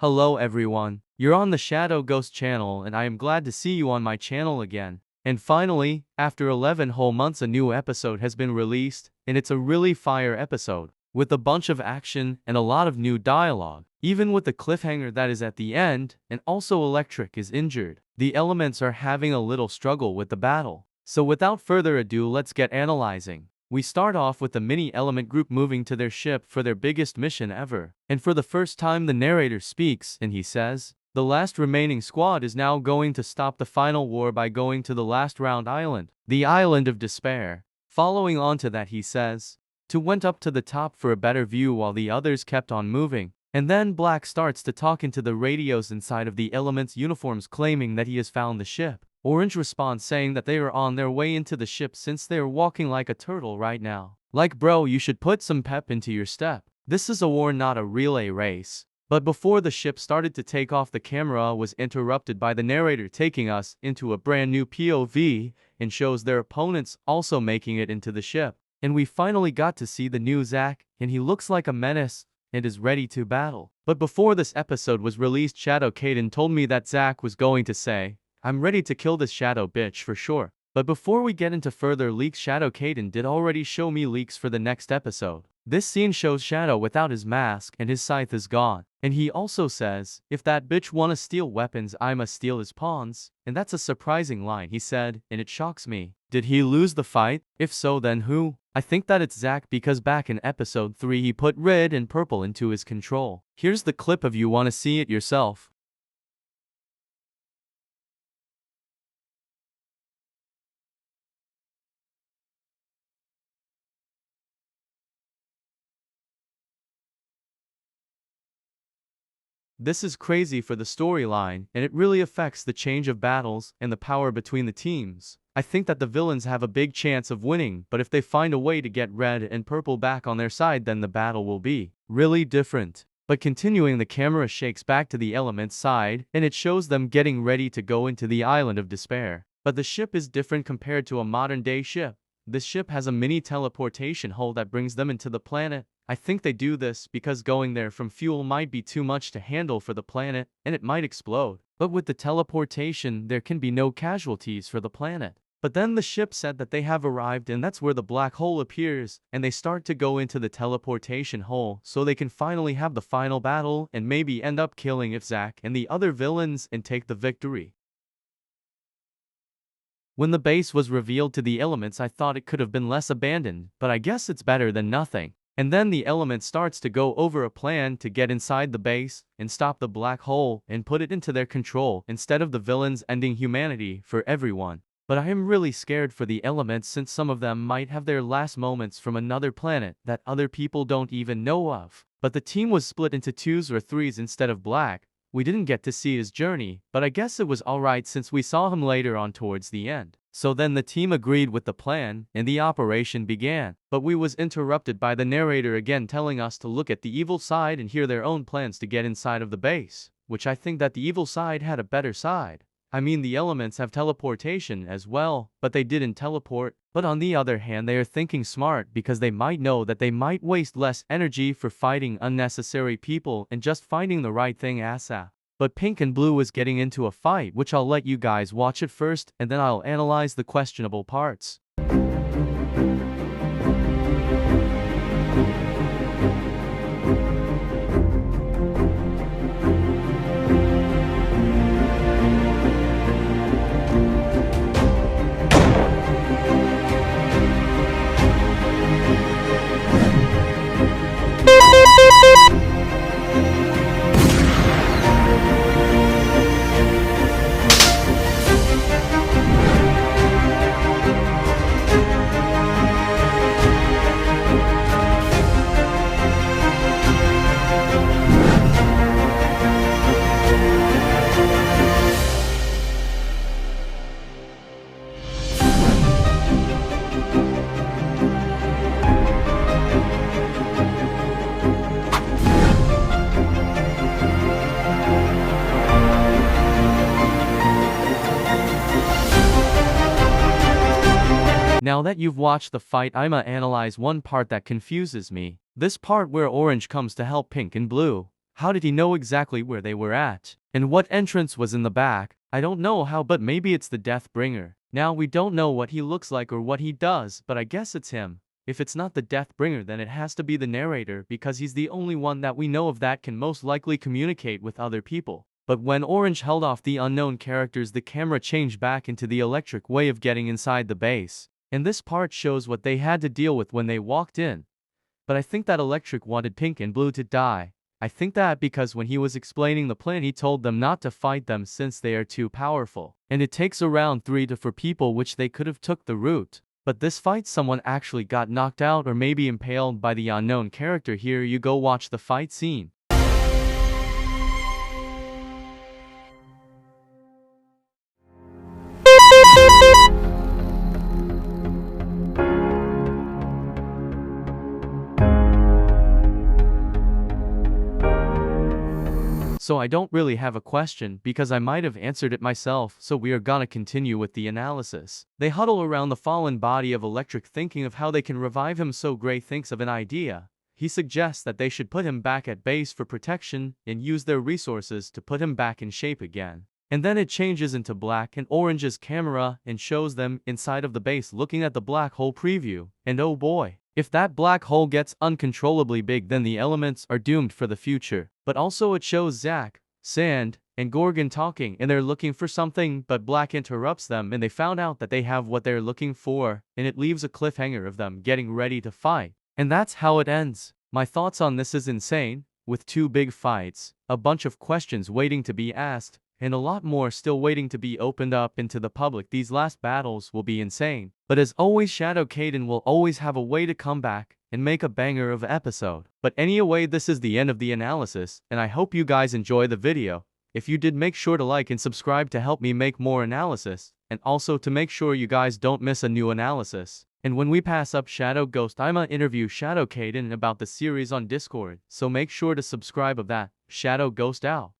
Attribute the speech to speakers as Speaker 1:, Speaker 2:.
Speaker 1: Hello everyone, you're on the Shadow Ghost channel and I am glad to see you on my channel again. And finally, after 11 whole months a new episode has been released, and it's a really fire episode, with a bunch of action and a lot of new dialogue. Even with the cliffhanger that is at the end, and also Electric is injured. The elements are having a little struggle with the battle. So without further ado, let's get analyzing. We start off with the mini-element group moving to their ship for their biggest mission ever. And for the first time the narrator speaks and he says, the last remaining squad is now going to stop the final war by going to the last round island, the Island of Despair. Following on to that he says, two went up to the top for a better view while the others kept on moving. And then Black starts to talk into the radios inside of the element's uniforms claiming that he has found the ship. Orange responds saying that they are on their way into the ship since they are walking like a turtle right now. Like bro, you should put some pep into your step. This is a war, not a relay race. But before the ship started to take off, the camera was interrupted by the narrator taking us into a brand new POV and shows their opponents also making it into the ship. And we finally got to see the new Zack, and he looks like a menace and is ready to battle. But before this episode was released, Shadow Kaden told me that Zack was going to say, I'm ready to kill this shadow bitch for sure. But before we get into further leaks, Shadow Kaden did already show me leaks for the next episode. This scene shows Shadow without his mask and his scythe is gone. And he also says, if that bitch wanna steal weapons, I must steal his pawns. And that's a surprising line he said, and it shocks me. Did he lose the fight? If so, then who? I think that it's Zack, because back in episode 3 he put red and purple into his control. Here's the clip if you wanna see it yourself. This is crazy for the storyline, and it really affects the change of battles and the power between the teams. I think that the villains have a big chance of winning, but if they find a way to get red and purple back on their side, then the battle will be really different. But continuing, the camera shakes back to the elements side, and it shows them getting ready to go into the Island of Despair. But the ship is different compared to a modern day ship. This ship has a mini teleportation hole that brings them into the planet. I think they do this because going there from fuel might be too much to handle for the planet, and it might explode. But with the teleportation, there can be no casualties for the planet. But then the ship said that they have arrived, and that's where the black hole appears, and they start to go into the teleportation hole so they can finally have the final battle and maybe end up killing Zack and the other villains and take the victory. When the base was revealed to the elements, I thought it could have been less abandoned, but I guess it's better than nothing. And then the element starts to go over a plan to get inside the base and stop the black hole and put it into their control instead of the villains ending humanity for everyone. But I am really scared for the elements, since some of them might have their last moments from another planet that other people don't even know of. But the team was split into 2s or 3s instead of Black. We didn't get to see his journey, but I guess it was alright since we saw him later on towards the end. So then the team agreed with the plan, and the operation began. But we was interrupted by the narrator again telling us to look at the evil side and hear their own plans to get inside of the base, which I think that the evil side had a better side. I mean, the elements have teleportation as well, but they didn't teleport. But on the other hand, they are thinking smart because they might know that they might waste less energy for fighting unnecessary people and just finding the right thing ASAP. But Pink and Blue is getting into a fight, which I'll let you guys watch it first, and then I'll analyze the questionable parts. Now that you've watched the fight, I'ma analyze one part that confuses me. This part where Orange comes to help Pink and Blue. How did he know exactly where they were at? And what entrance was in the back? I don't know how, but maybe it's the Deathbringer. Now we don't know what he looks like or what he does, but I guess it's him. If it's not the Deathbringer, then it has to be the narrator, because he's the only one that we know of that can most likely communicate with other people. But when Orange held off the unknown characters, the camera changed back into the electric way of getting inside the base. And this part shows what they had to deal with when they walked in. But I think that Electric wanted Pink and Blue to die. I think that because when he was explaining the plan, he told them not to fight them since they are too powerful. And it takes around 3 to 4 people, which they could have took the route. But this fight, someone actually got knocked out or maybe impaled by the unknown character. Here you go, watch the fight scene. So I don't really have a question because I might have answered it myself, so we are gonna continue with the analysis. They huddle around the fallen body of Electric, thinking of how they can revive him, so Gray thinks of an idea. He suggests that they should put him back at base for protection and use their resources to put him back in shape again. And then it changes into Black and Orange's camera and shows them inside of the base looking at the black hole preview. And oh boy, if that black hole gets uncontrollably big, then the elements are doomed for the future. But also it shows Zack, Sand, and Gorgon talking, and they're looking for something, but Black interrupts them and they found out that they have what they're looking for, and it leaves a cliffhanger of them getting ready to fight. And that's how it ends. My thoughts on this is insane, with 2 big fights, a bunch of questions waiting to be asked, and a lot more still waiting to be opened up into the public. These last battles will be insane. But as always, Shadow Kaden will always have a way to come back and make a banger of episode. But anyway, this is the end of the analysis, and I hope you guys enjoy the video. If you did, make sure to like and subscribe to help me make more analysis, and also to make sure you guys don't miss a new analysis. And when we pass up Shadow Ghost, I'ma interview Shadow Kaden about the series on Discord, so make sure to subscribe of that. Shadow Ghost out.